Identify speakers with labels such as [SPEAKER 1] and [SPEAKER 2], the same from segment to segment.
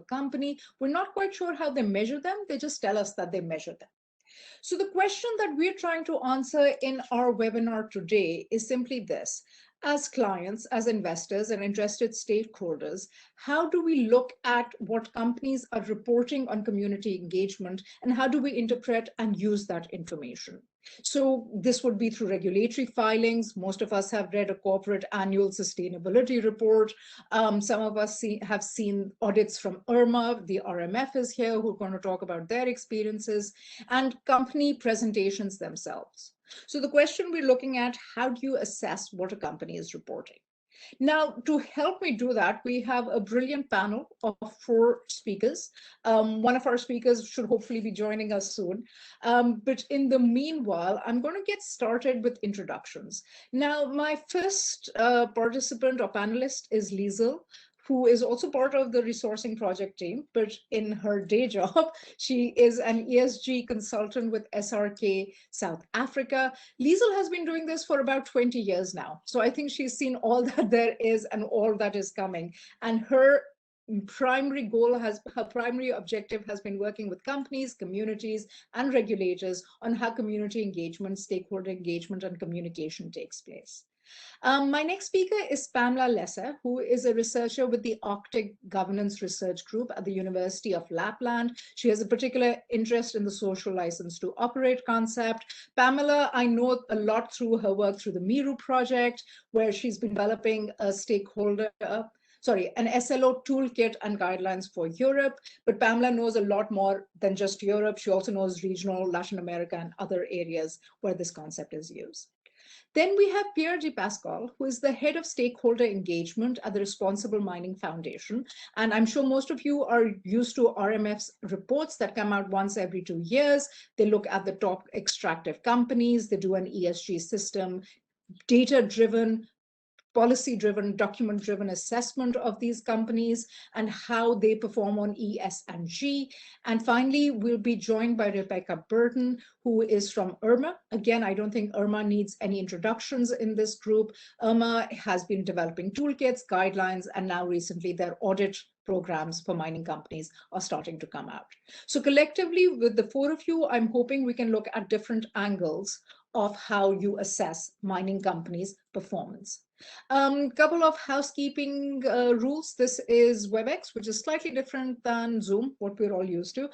[SPEAKER 1] a company. We're not quite sure how they measure them. They just tell us that they measure them. So the question that we're trying to answer in our webinar today is simply this. As clients, as investors and interested stakeholders, how do we look at what companies are reporting on community engagement, and how do we interpret and use that information? So this would be through regulatory filings. Most of us have read a corporate annual sustainability report. Some of us have seen audits from Irma. The RMF is here, who are going to talk about their experiences, and company presentations themselves. So the question we're looking at, how do you assess what a company is reporting? Now, to help me do that, we have a brilliant panel of 4 speakers. One of our speakers should hopefully be joining us soon. But in the meanwhile, I'm going to get started with introductions. Now, my first participant or panelist is Liesel, who is also part of the resourcing project team, but in her day job, she is an ESG consultant with SRK South Africa. Liesel has been doing this for about 20 years now. So I think she's seen all that there is and all that is coming. And her primary goal her primary objective has been working with companies, communities, and regulators on how community engagement, stakeholder engagement, and communication takes place. My next speaker is Pamela Lesser, who is a researcher with the Arctic Governance Research Group at the University of Lapland. She has a particular interest in the social license to operate concept. Pamela, I know a lot through her work through the Miru project, where she's been developing a an SLO toolkit and guidelines for Europe. But Pamela knows a lot more than just Europe. She also knows regional, Latin America, and other areas where this concept is used. Then we have Pierre G Pascal, who is the head of stakeholder engagement at the Responsible Mining Foundation. And I'm sure most of you are used to RMF's reports that come out once every 2 years. They look at the top extractive companies. They do an ESG system, data-driven, policy-driven, document-driven assessment of these companies and how they perform on E, S, and G. And finally, we'll be joined by Rebecca Burton, who is from Irma. Again, I don't think Irma needs any introductions in this group. Irma has been developing toolkits, guidelines, and now recently their audit programs for mining companies are starting to come out. So collectively, with the 4 of you, I'm hoping we can look at different angles of how you assess mining companies' performance. Couple of housekeeping rules. This is WebEx, which is slightly different than Zoom, what we're all used to.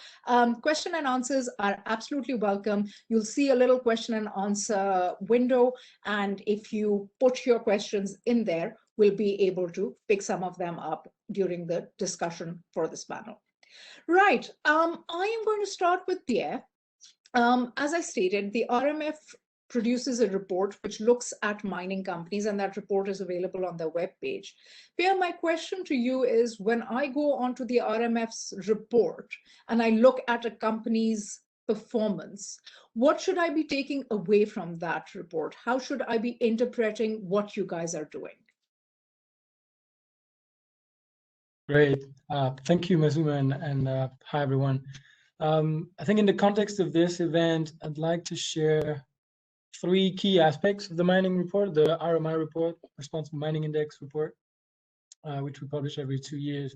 [SPEAKER 1] Question and answers are absolutely welcome. You'll see a little question and answer window, and if you put your questions in there, we'll be able to pick some of them up during the discussion for this panel. Right, I am going to start with Pierre. As I stated, the RMF produces a report which looks at mining companies, and that report is available on their webpage. Pierre, my question to you is, when I go onto the RMF's report and I look at a company's performance, what should I be taking away from that report? How should I be interpreting what you guys are doing?
[SPEAKER 2] Great. Thank you, Mazuma, and hi, everyone. I think in the context of this event, I'd like to share 3 key aspects of the mining report, the RMI report, Responsible Mining Index report, which we publish every 2 years.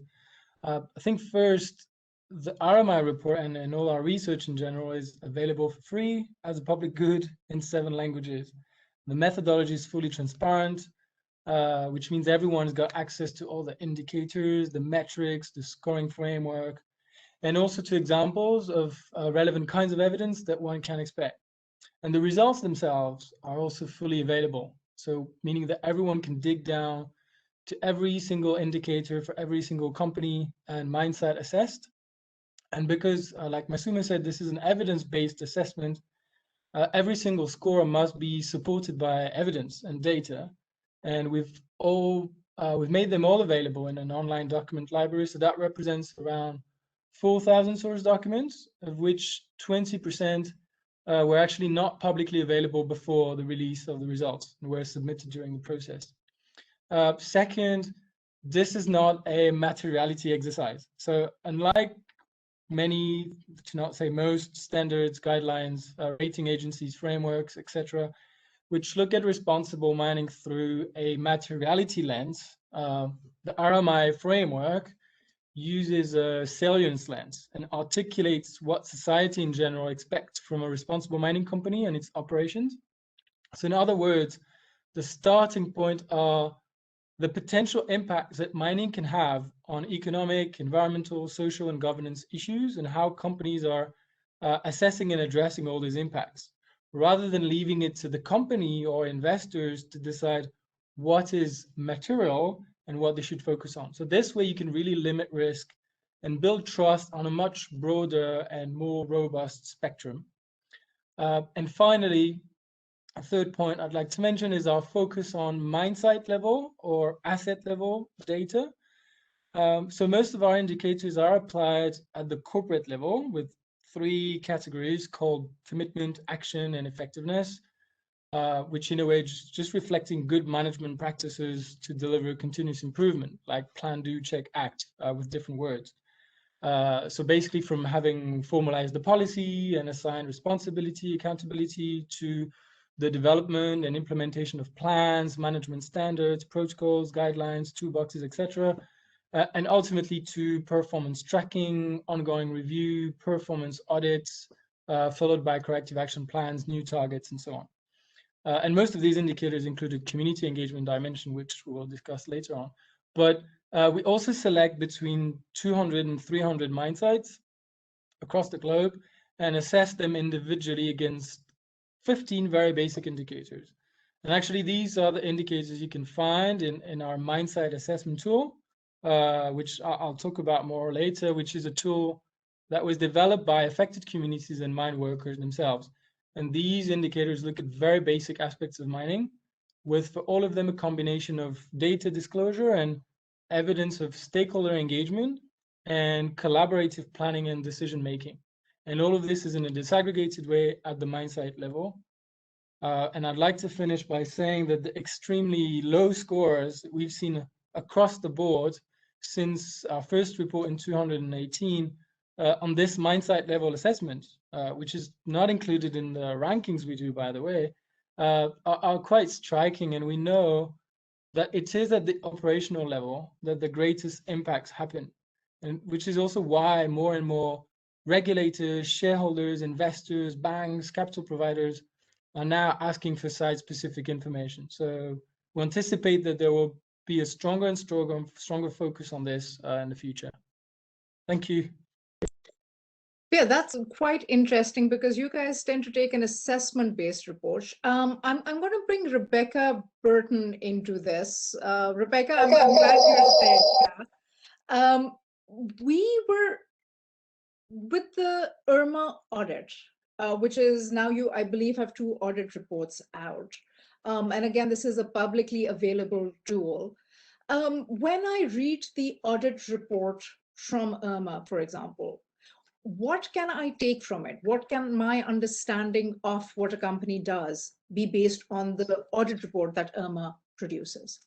[SPEAKER 2] I think first, the RMI report and all our research in general is available for free as a public good in 7 languages. The methodology is fully transparent, which means everyone's got access to all the indicators, the metrics, the scoring framework, and also to examples of relevant kinds of evidence that one can expect. And the results themselves are also fully available. So meaning that everyone can dig down to every single indicator for every single company and mine site assessed. And because, like Masuma said, this is an evidence-based assessment, every single score must be supported by evidence and data. And we've made them all available in an online document library. So that represents around 4,000 source documents, of which 20% were actually not publicly available before the release of the results and were submitted during the process. Second, this is not a materiality exercise. So unlike many, to not say most, standards, guidelines, rating agencies, frameworks, etc., which look at responsible mining through a materiality lens, the RMI framework uses a salience lens and articulates what society in general expects from a responsible mining company and its operations. So in other words, the starting point are the potential impacts that mining can have on economic, environmental, social, and governance issues, and how companies are assessing and addressing all these impacts, rather than leaving it to the company or investors to decide what is material and what they should focus on. So this way you can really limit risk and build trust on a much broader and more robust spectrum. And finally, a third point I'd like to mention is our focus on mine site level or asset level data. So most of our indicators are applied at the corporate level with 3 categories called commitment, action, and effectiveness, which in a way is just reflecting good management practices to deliver continuous improvement, like plan, do, check, act, with different words. So basically from having formalized the policy and assigned responsibility, accountability to the development and implementation of plans, management standards, protocols, guidelines, toolboxes, etc., and ultimately to performance tracking, ongoing review, performance audits, followed by corrective action plans, new targets, and so on. And most of these indicators included community engagement dimension, which we'll discuss later on. But we also select between 200 and 300 mine sites across the globe and assess them individually against 15 very basic indicators. And actually, these are the indicators you can find in our mine site assessment tool, which I'll talk about more later, which is a tool that was developed by affected communities and mine workers themselves. And these indicators look at very basic aspects of mining, with for all of them a combination of data disclosure and evidence of stakeholder engagement and collaborative planning and decision making. And all of this is in a disaggregated way at the mine site level. And I'd like to finish by saying that the extremely low scores we've seen across the board since our first report in 2018 on this mine site level assessment, which is not included in the rankings we do, by the way, are quite striking. And we know that it is at the operational level that the greatest impacts happen, and which is also why more and more regulators, shareholders, investors, banks, capital providers are now asking for site-specific information. So we anticipate that there will be a stronger and stronger focus on this in the future. Thank you.
[SPEAKER 1] Yeah, that's quite interesting because you guys tend to take an assessment-based approach. I'm going to bring Rebecca Burton into this. Rebecca, I'm glad you're there. We were with the Irma audit, which is now you, I believe, have 2 audit reports out. And again, this is a publicly available tool. When I read the audit report from Irma, for example, what can I take from it? What can my understanding of what a company does be based on the audit report that Irma produces?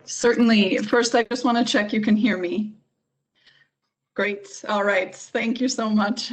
[SPEAKER 3] Certainly. First, I just want to check you can hear me. Great. All right. Thank you so much.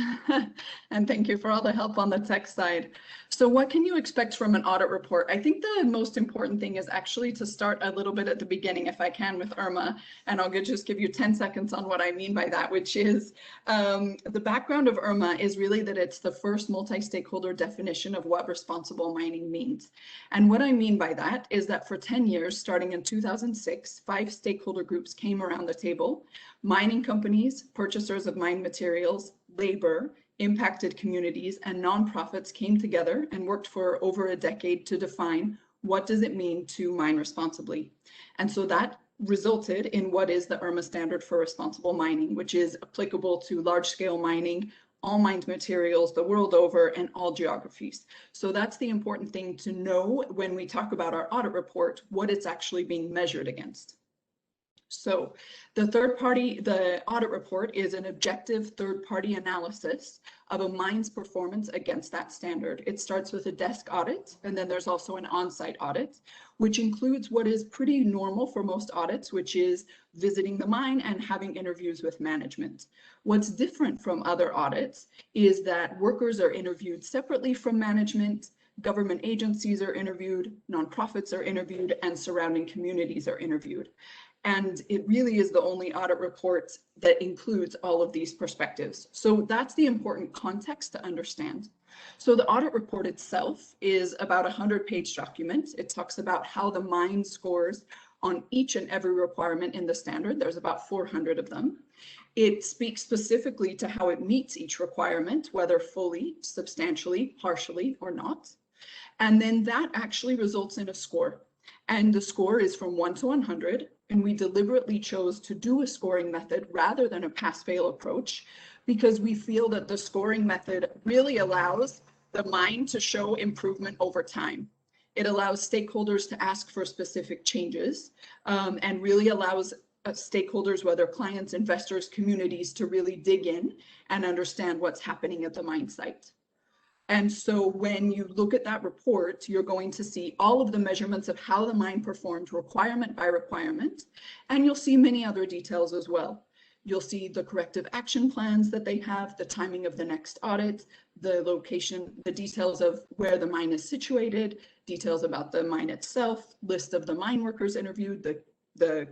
[SPEAKER 3] And thank you for all the help on the tech side. So what can you expect from an audit report? I think the most important thing is actually to start a little bit at the beginning, if I can, with Irma. And I'll just give you 10 seconds on what I mean by that, which is the background of Irma is really that it's the first multi-stakeholder definition of what responsible mining means. And what I mean by that is that for 10 years, starting in 2006, 5 stakeholder groups came around the table: mining companies, purchasers of mine materials, labor, impacted communities, and nonprofits came together and worked for over a decade to define what does it mean to mine responsibly. And so that resulted in what is the Irma standard for responsible mining, which is applicable to large-scale mining, all mined materials the world over, and all geographies. So that's the important thing to know when we talk about our audit report, what it's actually being measured against. So the audit report is an objective third-party analysis of a mine's performance against that standard. It starts with a desk audit, and then there's also an on-site audit, which includes what is pretty normal for most audits, which is visiting the mine and having interviews with management. What's different from other audits is that workers are interviewed separately from management, government agencies are interviewed, nonprofits are interviewed, and surrounding communities are interviewed. And it really is the only audit report that includes all of these perspectives. So that's the important context to understand. So the audit report itself is about a 100-page document. It talks about how the mine scores on each and every requirement in the standard. There's about 400 of them. It speaks specifically to how it meets each requirement, whether fully, substantially, partially, or not. And then that actually results in a score. And the score is from 1 to 100. And we deliberately chose to do a scoring method rather than a pass-fail approach, because we feel that the scoring method really allows the mine to show improvement over time. It allows stakeholders to ask for specific changes, and really allows stakeholders, whether clients, investors, communities, to really dig in and understand what's happening at the mine site. And so when you look at that report, you're going to see all of the measurements of how the mine performed requirement by requirement, and you'll see many other details as well. You'll see the corrective action plans that they have, the timing of the next audit, the location, the details of where the mine is situated, details about the mine itself, list of the mine workers interviewed, the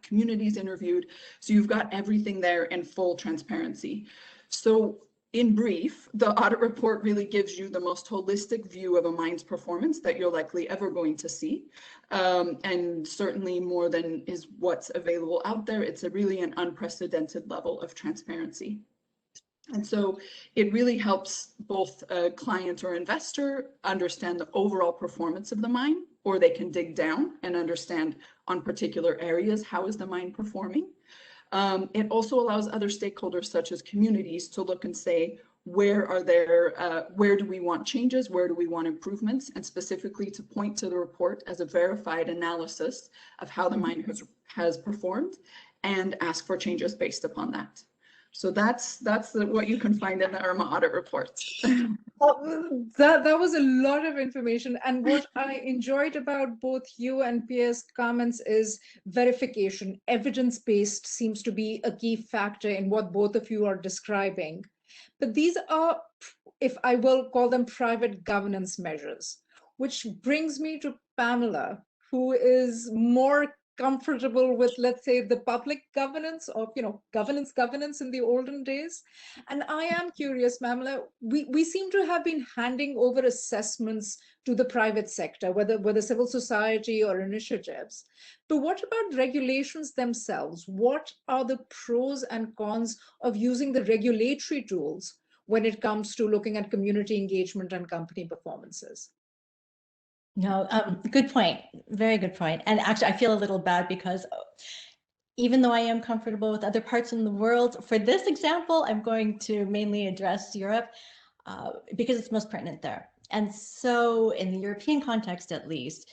[SPEAKER 3] communities interviewed. So you've got everything there in full transparency. So in brief, the audit report really gives you the most holistic view of a mine's performance that you're likely ever going to see, and certainly more than is what's available out there. It's really an unprecedented level of transparency. And so it really helps both a client or investor understand the overall performance of the mine, or they can dig down and understand on particular areas, how is the mine performing? It also allows other stakeholders, such as communities, to look and say, where do we want changes? Where do we want improvements? And specifically to point to the report as a verified analysis of how the mine has performed, and ask for changes based upon that. So that's what you can find in the Irma audit report.
[SPEAKER 1] That was a lot of information. And what I enjoyed about both you and Pierre's comments is verification. Evidence-based seems to be a key factor in what both of you are describing. But these are, if I will call them, private governance measures, which brings me to Pamela, who is more comfortable with, let's say, the public governance of, governance in the olden days. And I am curious, Pamela, we seem to have been handing over assessments to the private sector, whether civil society or initiatives. But what about regulations themselves? What are the pros and cons of using the regulatory tools when it comes to looking at community engagement and company performances?
[SPEAKER 4] No, good point. Very good point. And actually, I feel a little bad because even though I am comfortable with other parts in the world, for this example, I'm going to mainly address Europe because it's most pertinent there. And so in the European context, at least,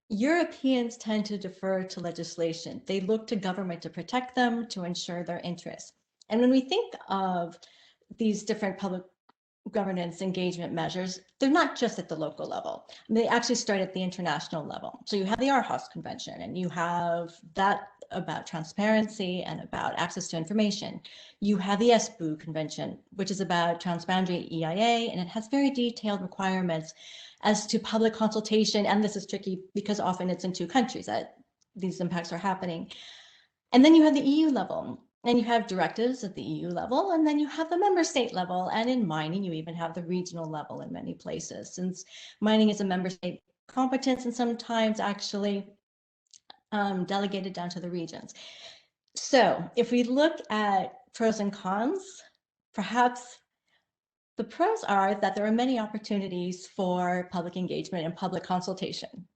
[SPEAKER 4] Europeans tend to defer to legislation. They look to government to protect them, to ensure their interests. And when we think of these different public governance engagement measures, they're not just at the local level. They actually start at the international level. So you have the Aarhus Convention, and you have that about transparency and about access to information. You have the Espoo Convention, which is about transboundary EIA, and it has very detailed requirements as to public consultation. And this is tricky because often it's in two countries that these impacts are happening. And then you have the EU level. And you have directives at the EU level, and then you have the member state level. And in mining, you even have the regional level in many places, since mining is a member state competence and sometimes actually delegated down to the regions. So if we look at pros and cons, perhaps the pros are that there are many opportunities for public engagement and public consultation.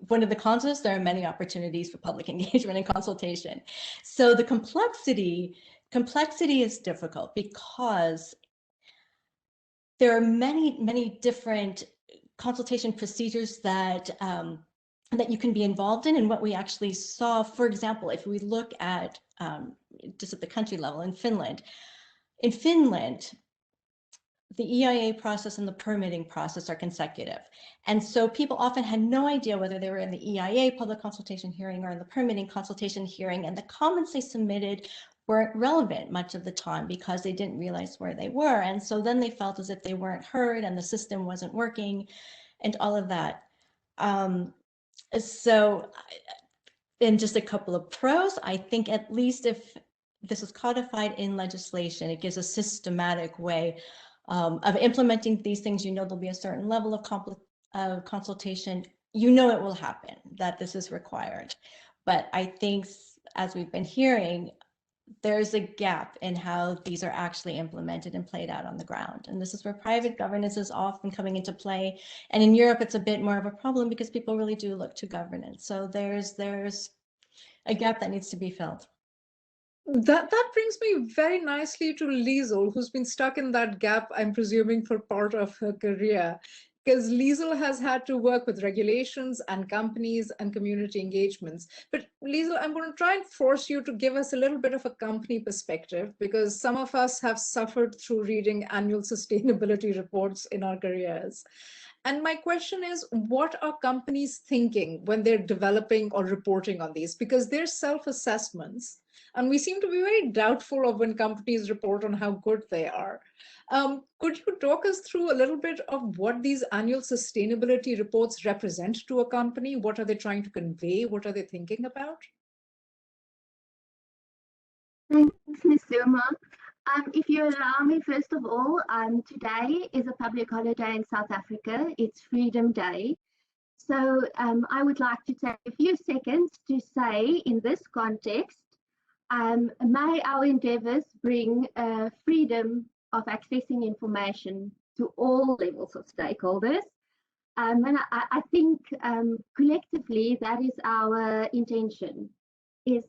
[SPEAKER 4] One of the cons is there are many opportunities for public engagement and consultation. So the complexity is difficult because there are many different consultation procedures that you can be involved in. And what we actually saw, for example, if we look at just at the country level in Finland, the EIA process and the permitting process are consecutive. And so people often had no idea whether they were in the EIA public consultation hearing or in the permitting consultation hearing, and the comments they submitted weren't relevant much of the time because they didn't realize where they were. And so then they felt as if they weren't heard and the system wasn't working and all of that. So in just a couple of pros, I think at least if this is codified in legislation, it gives a systematic way of implementing these things. You know, there'll be a certain level of consultation. You know it will happen, that this is required. But I think, as we've been hearing, there's a gap in how these are actually implemented and played out on the ground. And this is where private governance is often coming into play. And in Europe, it's a bit more of a problem because people really do look to governance. So there's a gap that needs to be filled.
[SPEAKER 1] That brings me very nicely to Liesel, who's been stuck in that gap, I'm presuming, for part of her career. Because Liesel has had to work with regulations and companies and community engagements. But Liesel, I'm going to try and force you to give us a little bit of a company perspective, because some of us have suffered through reading annual sustainability reports in our careers. And my question is, what are companies thinking when they're developing or reporting on these? Because they're self-assessments, and we seem to be very doubtful of when companies report on how good they are. Could you talk us through a little bit of what these annual sustainability reports represent to a company? What are they trying to convey? What are they thinking about?
[SPEAKER 5] Thanks, Ms. Irma. If you allow me, first of all, today is a public holiday in South Africa. It's Freedom Day. So I would like to take a few seconds to say, in this context, may our endeavours bring freedom of accessing information to all levels of stakeholders. And I think collectively that is our intention, is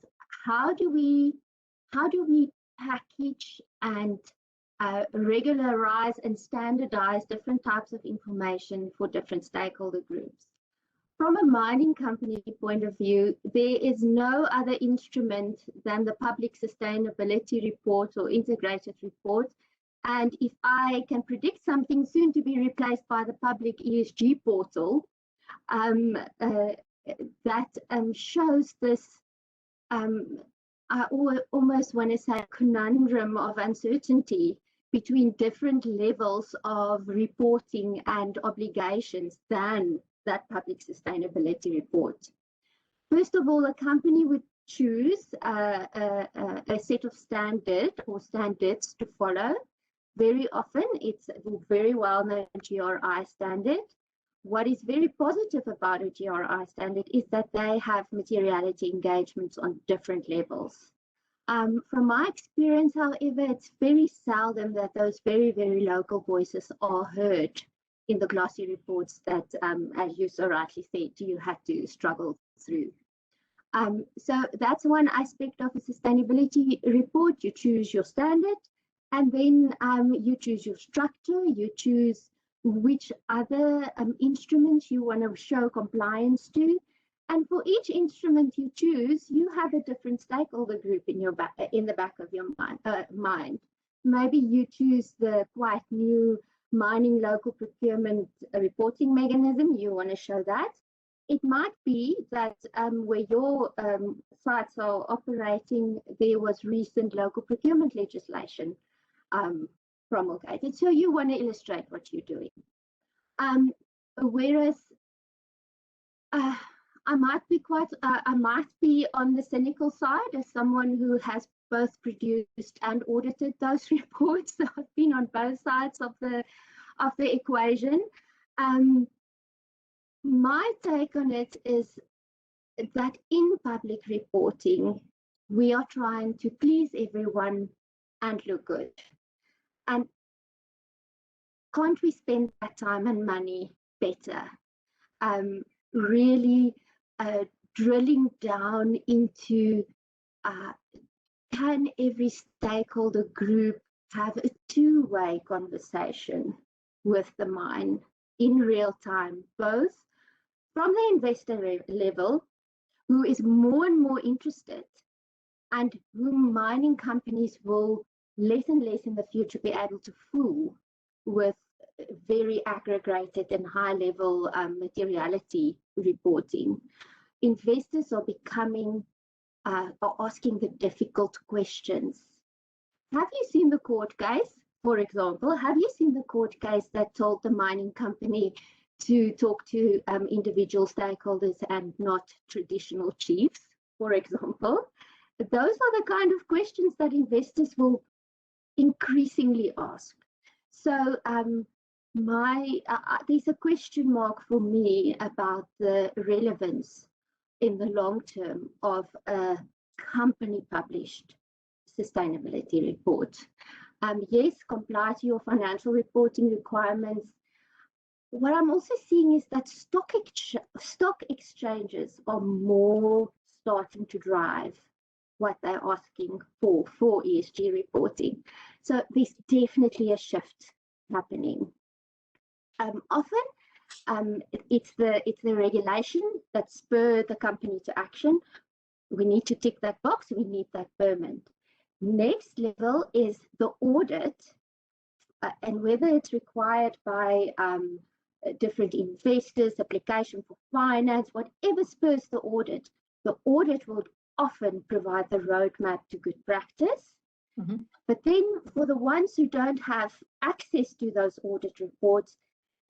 [SPEAKER 5] how do we package and regularize and standardize different types of information for different stakeholder groups. From a mining company point of view, there is no other instrument than the Public Sustainability Report or Integrated Report. And if I can predict something soon to be replaced by the Public ESG Portal, that shows this, I almost want to say, conundrum of uncertainty between different levels of reporting and obligations than that Public Sustainability Report. First of all, a company would choose a set of standards to follow. Very often, it's a very well-known GRI standard. What is very positive about a GRI standard is that they have materiality engagements on different levels. From my experience, however, it's very seldom that those very, very local voices are heard in the glossy reports that, as you so rightly said, you had to struggle through. So that's one aspect of a sustainability report. You choose your standard, and then you choose your structure, you choose which other instruments you want to show compliance to. And for each instrument you choose, you have a different stakeholder group in the back of your mind. Maybe you choose the quite new mining local procurement reporting mechanism, you want to show that. It might be that where your sites are operating, there was recent local procurement legislation promulgated, so you want to illustrate what you're doing. Whereas I might be on the cynical side as someone who has both produced and audited those reports. So I've been on both sides of the equation. My take on it is that in public reporting, we are trying to please everyone and look good. And can't we spend that time and money better? Really drilling down into can every stakeholder group have a two-way conversation with the mine in real time, both from the investor level, who is more and more interested, and whom mining companies will less and less in the future be able to fool with very aggregated and high-level materiality reporting. Investors are asking the difficult questions. Have you seen the court case, for example? Have you seen the court case that told the mining company to talk to individual stakeholders and not traditional chiefs? for example. Those are the kind of questions that investors will increasingly ask. So there's a question mark for me about the relevance in the long term of a company published sustainability report. Yes, comply to your financial reporting requirements. What I'm also seeing is that stock exchanges are more starting to drive what they're asking for ESG reporting. So there's definitely a shift happening. Often it's the regulation that spurs the company to action. We need to tick that box. We need that permit. Next level is the audit, and whether it's required by different investors, application for finance, whatever spurs the audit will often provide the roadmap to good practice. Mm-hmm. But then for the ones who don't have access to those audit reports,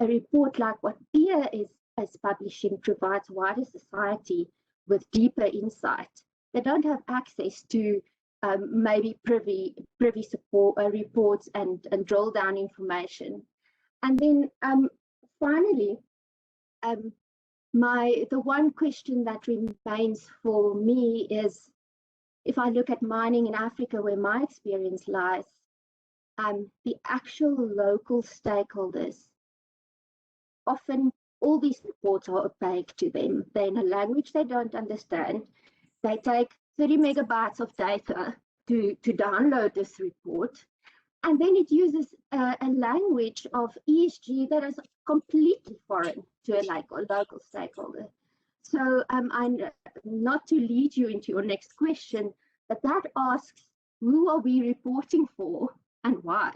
[SPEAKER 5] a report like what Pierre is publishing provides wider society with deeper insight. They don't have access to maybe privy support reports and drill down information. And then finally, the one question that remains for me is, if I look at mining in Africa, where my experience lies, the actual local stakeholders, often all these reports are opaque to them. They're in a language they don't understand. They take 30 megabytes of data to download this report. And then it uses a language of ESG that is completely foreign to a local stakeholder. So I'm not to lead you into your next question, but that asks, who are we reporting for and why?